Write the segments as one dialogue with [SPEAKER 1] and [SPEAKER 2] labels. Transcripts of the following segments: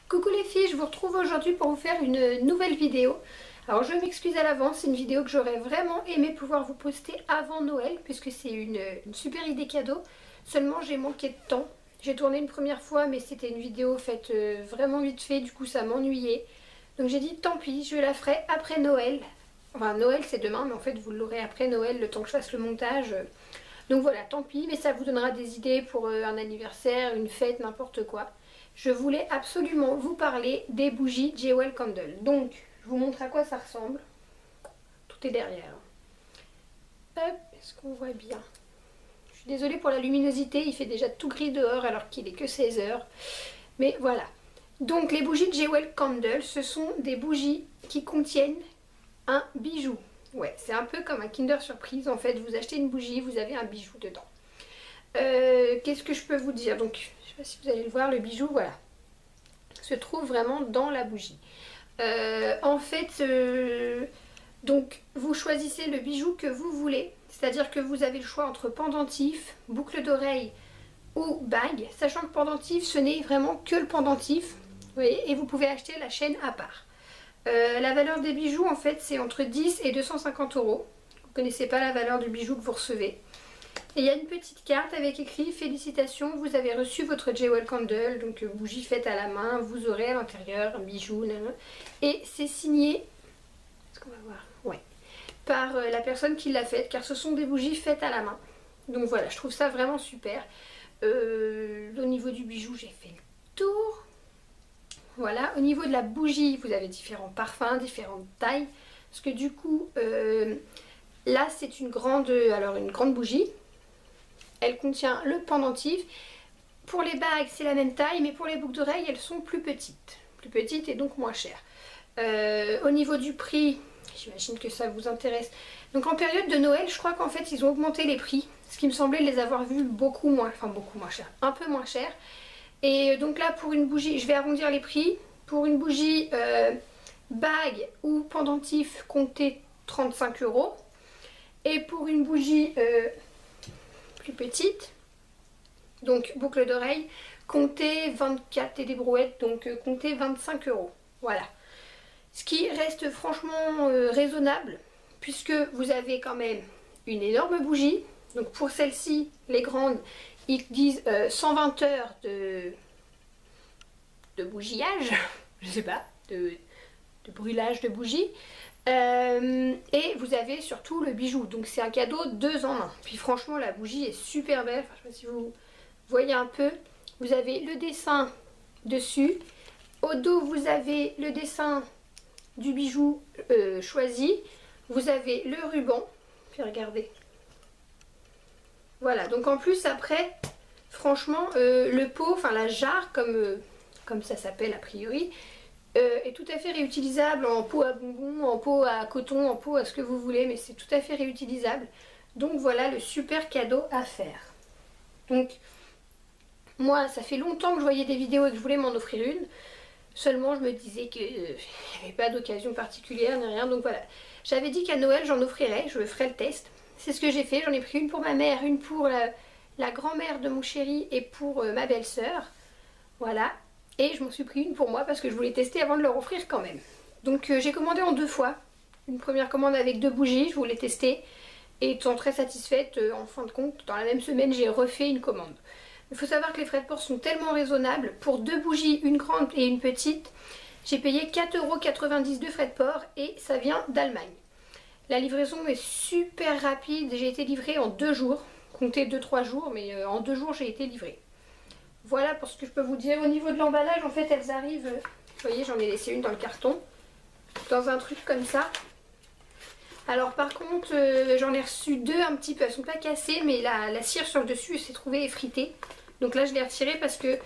[SPEAKER 1] Coucou les filles, je vous retrouve aujourd'hui pour vous faire une nouvelle vidéo. Alors je m'excuse à l'avance, c'est une vidéo que j'aurais vraiment aimé pouvoir vous poster avant Noël puisque c'est une super idée cadeau. Seulement j'ai manqué de temps. J'ai tourné une première fois mais c'était une vidéo faite vraiment vite fait, du coup ça m'ennuyait. Donc j'ai dit tant pis, je la ferai après Noël. Enfin Noël c'est demain mais en fait vous l'aurez après Noël le temps que je fasse le montage. Donc voilà, tant pis, mais ça vous donnera des idées pour un anniversaire, une fête, n'importe quoi. Je voulais absolument vous parler des bougies Jewel Candle. Donc, je vous montre à quoi ça ressemble. Tout est derrière. Hop, est-ce qu'on voit bien? Je suis désolée pour la luminosité, il fait déjà tout gris dehors alors qu'il est que 16 h. Mais voilà. Donc, les bougies Jewel Candle, ce sont des bougies qui contiennent un bijou. Ouais, c'est un peu comme un Kinder Surprise. En fait, vous achetez une bougie, vous avez un bijou dedans. Qu'est-ce que je peux vous dire? Donc, je sais pas si vous allez le voir, le bijou, voilà, se trouve vraiment dans la bougie. En fait, donc vous choisissez le bijou que vous voulez, c'est-à-dire que vous avez le choix entre pendentif, boucle d'oreille ou bague, sachant que pendentif, ce n'est vraiment que le pendentif, vous voyez, et vous pouvez acheter la chaîne à part. La valeur des bijoux, en fait, c'est entre 10 et 250 €. Vous ne connaissez pas la valeur du bijou que vous recevez. Et il y a une petite carte avec écrit: félicitations, vous avez reçu votre Jewel Candle, donc bougie faite à la main, vous aurez à l'intérieur un bijou, et c'est signé, est-ce qu'on va voir? Ouais, par la personne qui l'a faite, car ce sont des bougies faites à la main. Donc voilà, je trouve ça vraiment super. Au niveau du bijou, j'ai fait le tour. Voilà, au niveau de la bougie, vous avez différents parfums, différentes tailles, parce que du coup, là c'est une grande bougie. Elle contient le pendentif. Pour les bagues, c'est la même taille, mais pour les boucles d'oreilles, elles sont plus petites. Plus petites et donc moins chères. Au niveau du prix, j'imagine que ça vous intéresse. Donc en période de Noël, je crois qu'en fait, ils ont augmenté les prix. Ce qui me semblait les avoir vus beaucoup moins cher. Un peu moins cher. Et donc là, pour une bougie, je vais arrondir les prix. Pour une bougie bague ou pendentif, comptez 35 €. Et pour une bougie plus petite, donc boucle d'oreille, comptez 24 et des brouettes, donc comptez 25 €. Voilà. Ce qui reste franchement raisonnable, puisque vous avez quand même une énorme bougie. Donc pour celle-ci, les grandes, ils disent 120 heures de bougillage, je sais pas, de brûlage de bougie. Et vous avez surtout le bijou, donc c'est un cadeau 2 en 1. Puis franchement la bougie est super belle, enfin, je sais pas si vous voyez un peu. Vous avez le dessin dessus, au dos vous avez le dessin du bijou choisi, vous avez le ruban, puis regardez. Voilà, donc en plus après, franchement le pot, enfin la jarre comme ça s'appelle a priori, est tout à fait réutilisable en pot à bonbons, en pot à coton, en pot à ce que vous voulez, mais c'est tout à fait réutilisable. Donc voilà le super cadeau à faire. Donc moi ça fait longtemps que je voyais des vidéos et que je voulais m'en offrir une. Seulement je me disais qu'il n'y avait pas d'occasion particulière ni rien. Donc voilà, j'avais dit qu'à Noël j'en offrirais, je ferais le test. C'est ce que j'ai fait, j'en ai pris une pour ma mère, une pour la grand-mère de mon chéri et pour ma belle-sœur. Voilà. Et je m'en suis pris une pour moi parce que je voulais tester avant de leur offrir quand même. Donc j'ai commandé en 2 fois. Une première commande avec 2 bougies, je voulais tester. Et étant très satisfaite, en fin de compte, dans la même semaine, j'ai refait une commande. Il faut savoir que les frais de port sont tellement raisonnables. Pour 2 bougies, une grande et une petite, j'ai payé 4,90 € de frais de port et ça vient d'Allemagne. La livraison est super rapide. J'ai été livrée en 2 jours. Comptez 2-3 jours, mais en 2 jours j'ai été livrée. Voilà pour ce que je peux vous dire. Au niveau de l'emballage, en fait, elles arrivent... Vous voyez, j'en ai laissé une dans le carton. Dans un truc comme ça. Alors par contre, j'en ai reçu 2 un petit peu. Elles sont pas cassées, mais la cire sur le dessus s'est trouvée effritée. Donc là, je l'ai retirée parce que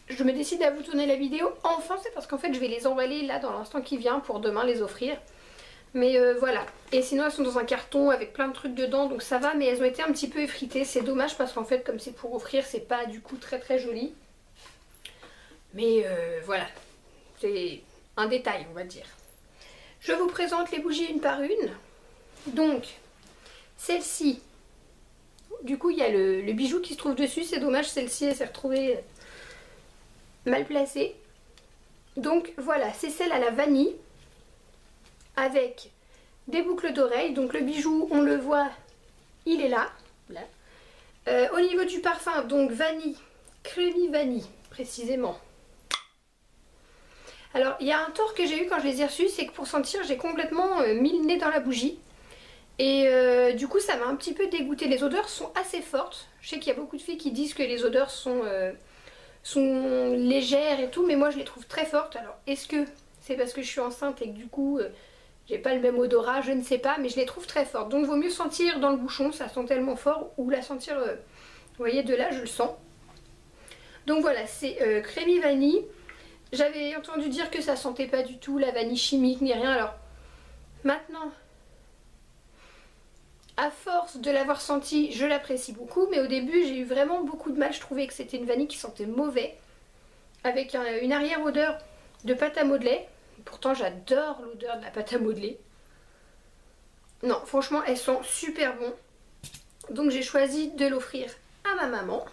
[SPEAKER 1] je me décide à vous tourner la vidéo. Enfin, c'est parce qu'en fait, je vais les emballer là dans l'instant qui vient pour demain les offrir. Mais voilà. Et sinon, elles sont dans un carton avec plein de trucs dedans, donc ça va, mais elles ont été un petit peu effritées. C'est dommage parce qu'en fait, comme c'est pour offrir, c'est pas du coup très très joli. Mais voilà. C'est un détail, on va dire. Je vous présente les bougies une par une. Donc, celle-ci, du coup, il y a le bijou qui se trouve dessus. C'est dommage, celle-ci, elle s'est retrouvée mal placée. Donc voilà, c'est celle à la vanille avec des boucles d'oreilles. Donc le bijou, on le voit, il est là. Au niveau du parfum, donc vanille, creamy vanille précisément. Alors il y a un tort que j'ai eu quand je les ai reçus, c'est que pour sentir j'ai complètement mis le nez dans la bougie. Et du coup ça m'a un petit peu dégoûté. Les odeurs sont assez fortes. Je sais qu'il y a beaucoup de filles qui disent que les odeurs sont légères et tout, mais moi je les trouve très fortes. Alors est-ce que c'est parce que je suis enceinte et que du coup j'ai pas le même odorat, je ne sais pas, mais je les trouve très fortes. Donc vaut mieux sentir dans le bouchon, ça sent tellement fort, ou la sentir, vous voyez de là je le sens. Donc voilà, c'est creamy vanille. J'avais entendu dire que ça sentait pas du tout la vanille chimique ni rien. Alors maintenant, à force de l'avoir senti, je l'apprécie beaucoup. Mais au début, j'ai eu vraiment beaucoup de mal. Je trouvais que c'était une vanille qui sentait mauvais. Avec une arrière-odeur de pâte à modeler. Pourtant, j'adore l'odeur de la pâte à modeler. Non, franchement, elles sont super bon. Donc j'ai choisi de l'offrir à ma maman.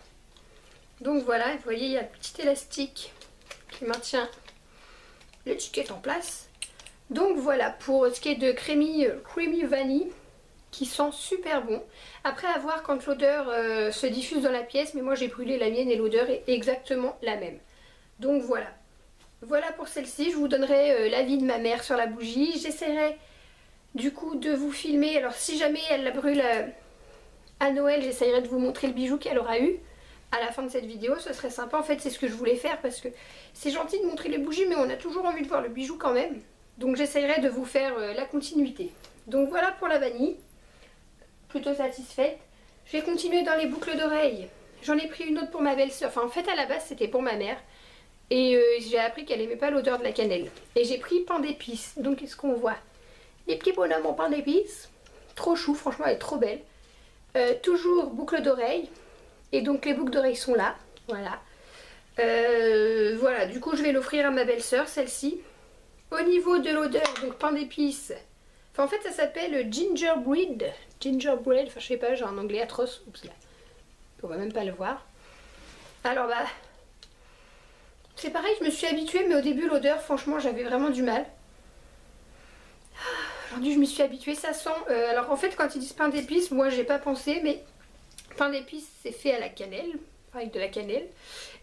[SPEAKER 1] Donc voilà, vous voyez, il y a le petit élastique qui maintient l'étiquette en place. Donc voilà pour ce qui est de creamy vanille qui sent super bon. Après à voir quand l'odeur se diffuse dans la pièce, mais moi j'ai brûlé la mienne et l'odeur est exactement la même. Donc voilà. Voilà pour celle-ci, je vous donnerai l'avis de ma mère sur la bougie. J'essaierai du coup de vous filmer. Alors si jamais elle la brûle à Noël, j'essaierai de vous montrer le bijou qu'elle aura eu à la fin de cette vidéo, ce serait sympa. En fait c'est ce que je voulais faire parce que c'est gentil de montrer les bougies mais on a toujours envie de voir le bijou quand même. Donc j'essaierai de vous faire la continuité. Donc voilà pour la vanille, plutôt satisfaite. Je vais continuer dans les boucles d'oreilles. J'en ai pris une autre pour ma belle-sœur, enfin en fait à la base c'était pour ma mère. Et j'ai appris qu'elle aimait pas l'odeur de la cannelle. Et j'ai pris pain d'épices. Donc qu'est-ce qu'on voit? Les petits bonhommes en pain d'épices. Trop chou, franchement elle est trop belle. Toujours boucle d'oreilles. Et donc les boucles d'oreilles sont là, voilà. Voilà, du coup je vais l'offrir à ma belle-sœur, celle-ci. Au niveau de l'odeur, donc pain d'épices. Enfin en fait ça s'appelle gingerbread. Gingerbread, enfin je sais pas, j'ai un anglais atroce. Oups là, on va même pas le voir. Alors bah, c'est pareil, je me suis habituée, mais au début l'odeur, franchement j'avais vraiment du mal. Aujourd'hui je m'y suis habituée, ça sent... alors en fait quand ils disent pain d'épices, moi j'ai pas pensé, mais... pain d'épices c'est fait à la cannelle, avec de la cannelle.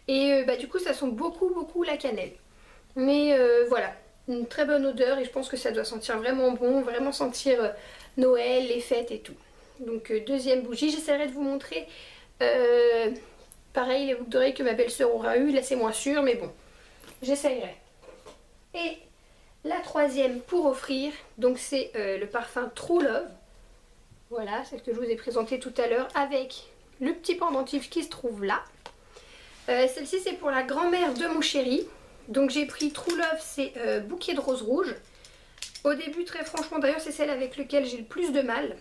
[SPEAKER 1] Et bah, du coup ça sent beaucoup la cannelle. Mais voilà, une très bonne odeur et je pense que ça doit sentir vraiment bon, vraiment sentir Noël, les fêtes et tout. Donc deuxième bougie, j'essaierai de vous montrer pareil les boucles d'oreilles que ma belle-sœur aura eu. Là c'est moins sûr mais bon, j'essaierai. Et la troisième pour offrir, donc c'est le parfum True Love. Voilà, celle que je vous ai présentée tout à l'heure avec le petit pendentif qui se trouve là. Celle-ci c'est pour la grand-mère de mon chéri. Donc j'ai pris True Love, c'est bouquet de rose rouge. Au début très franchement, d'ailleurs c'est celle avec laquelle j'ai le plus de mal.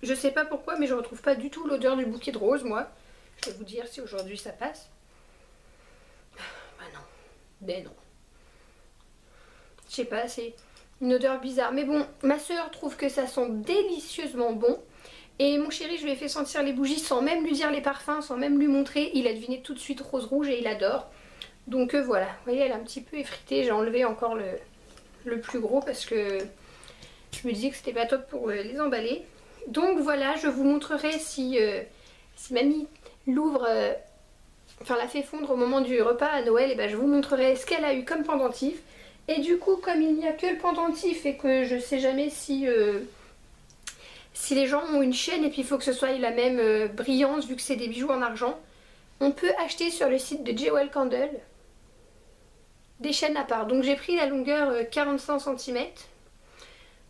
[SPEAKER 1] Je sais pas pourquoi mais je retrouve pas du tout l'odeur du bouquet de rose moi. Je vais vous dire si aujourd'hui ça passe. Bah non, ben non. Je sais pas, c'est une odeur bizarre. Mais bon, ma soeur trouve que ça sent délicieusement bon. Et mon chéri, je lui ai fait sentir les bougies sans même lui dire les parfums, sans même lui montrer. Il a deviné tout de suite rose rouge et il adore. Donc voilà, vous voyez, elle est un petit peu effritée. J'ai enlevé encore le plus gros parce que je me disais que c'était pas top pour les emballer. Donc voilà, je vous montrerai si mamie l'ouvre, enfin la fait fondre au moment du repas à Noël. Et ben je vous montrerai ce qu'elle a eu comme pendentif. Et du coup, comme il n'y a que le pendentif et que je sais jamais si les gens ont une chaîne et puis il faut que ce soit la même brillance vu que c'est des bijoux en argent, on peut acheter sur le site de Jewel Candle des chaînes à part. Donc j'ai pris la longueur 45 cm.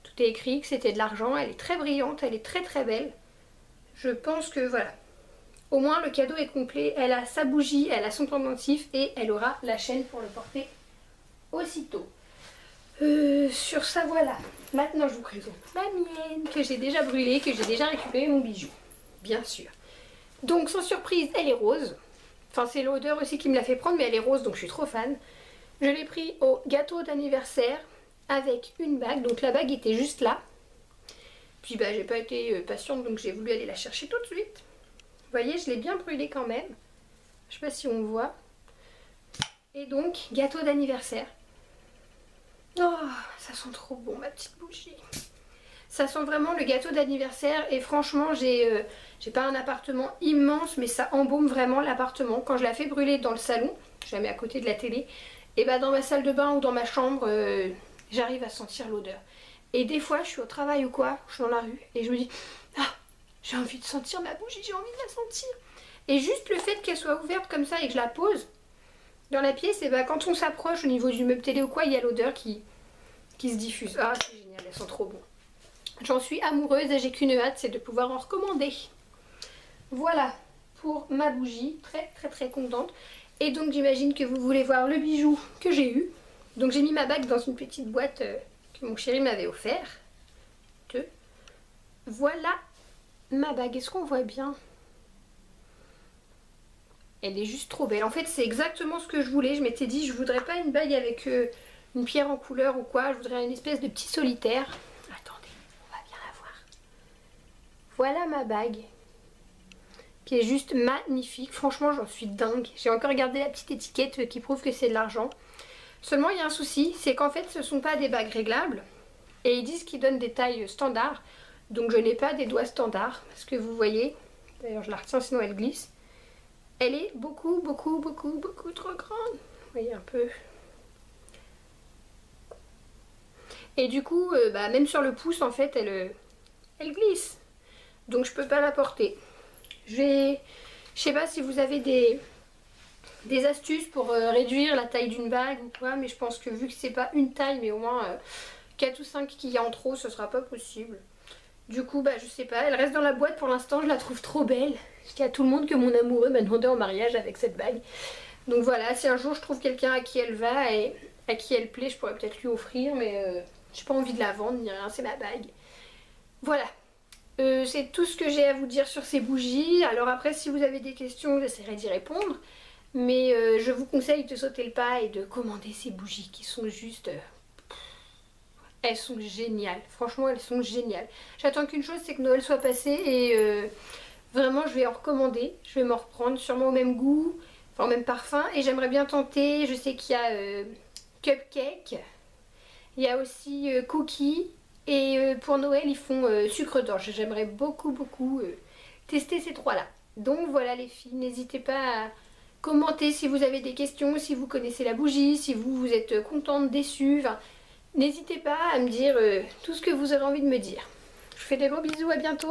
[SPEAKER 1] Tout est écrit que c'était de l'argent. Elle est très brillante, elle est très belle. Je pense que voilà. Au moins le cadeau est complet. Elle a sa bougie, elle a son pendentif et elle aura la chaîne pour le porter aussitôt. Sur ça voilà. Maintenant je vous présente la mienne que j'ai déjà brûlée, que j'ai déjà récupéré mon bijou. Bien sûr. Donc sans surprise elle est rose. Enfin c'est l'odeur aussi qui me l'a fait prendre mais elle est rose donc je suis trop fan. Je l'ai pris au gâteau d'anniversaire avec une bague. Donc la bague était juste là. Puis bah j'ai pas été patiente donc j'ai voulu aller la chercher tout de suite. Vous voyez je l'ai bien brûlée quand même. Je sais pas si on voit. Et Et donc, gâteau d'anniversaire. Oh, ça sent trop bon ma petite bougie. Ça sent vraiment le gâteau d'anniversaire et franchement j'ai pas un appartement immense mais ça embaume vraiment l'appartement. Quand je la fais brûler dans le salon, je la mets à côté de la télé, et bah dans ma salle de bain ou dans ma chambre, j'arrive à sentir l'odeur. Et des fois je suis au travail ou quoi, je suis dans la rue et je me dis ah, j'ai envie de sentir ma bougie, j'ai envie de la sentir. Et juste le fait qu'elle soit ouverte comme ça et que je la pose dans la pièce, et bah quand on s'approche au niveau du meuble télé ou quoi, il y a l'odeur qui se diffuse. Ah c'est génial, elles sont trop bonnes. J'en suis amoureuse et j'ai qu'une hâte, c'est de pouvoir en recommander. Voilà pour ma bougie, très très très contente. Et donc j'imagine que vous voulez voir le bijou que j'ai eu. Donc j'ai mis ma bague dans une petite boîte que mon chéri m'avait offert. Voilà ma bague, est-ce qu'on voit bien? Elle est juste trop belle. En fait c'est exactement ce que je voulais. Je m'étais dit je voudrais pas une bague avec une pierre en couleur ou quoi. Je voudrais une espèce de petit solitaire. Voilà ma bague, qui est juste magnifique. Franchement, j'en suis dingue. J'ai encore regardé la petite étiquette qui prouve que c'est de l'argent. Seulement, il y a un souci, c'est qu'en fait, ce ne sont pas des bagues réglables. Et ils disent qu'ils donnent des tailles standards. Donc, je n'ai pas des doigts standards. Parce que vous voyez, d'ailleurs, je la retiens, sinon elle glisse. Elle est beaucoup trop grande. Vous voyez un peu. Et du coup, même sur le pouce, en fait, elle glisse. Donc je peux pas la porter. Je sais pas si vous avez des astuces pour réduire la taille d'une bague ou quoi, mais je pense que vu que c'est pas une taille mais au moins 4 ou 5 qu'il y a en trop, ce sera pas possible. Du coup je sais pas, elle reste dans la boîte pour l'instant, je la trouve trop belle. Je dis à tout le monde que mon amoureux m'a demandé en mariage avec cette bague. Donc voilà, si un jour je trouve quelqu'un à qui elle va et à qui elle plaît, je pourrais peut-être lui offrir, mais j'ai pas envie de la vendre ni rien, c'est ma bague. Voilà. C'est tout ce que j'ai à vous dire sur ces bougies. Alors après si vous avez des questions j'essaierai d'y répondre. Mais je vous conseille de sauter le pas et de commander ces bougies qui sont juste... elles sont géniales. Franchement elles sont géniales. J'attends qu'une chose, c'est que Noël soit passé et vraiment je vais en recommander. Je vais m'en reprendre sûrement au même goût, enfin au même parfum. Et j'aimerais bien tenter, je sais qu'il y a cupcake, il y a aussi cookie. Et pour Noël ils font sucre d'orge. J'aimerais beaucoup tester ces trois-là. Donc voilà les filles, n'hésitez pas à commenter si vous avez des questions, si vous connaissez la bougie, si vous êtes contente, déçue. Enfin, n'hésitez pas à me dire tout ce que vous aurez envie de me dire. Je vous fais des gros bisous, à bientôt.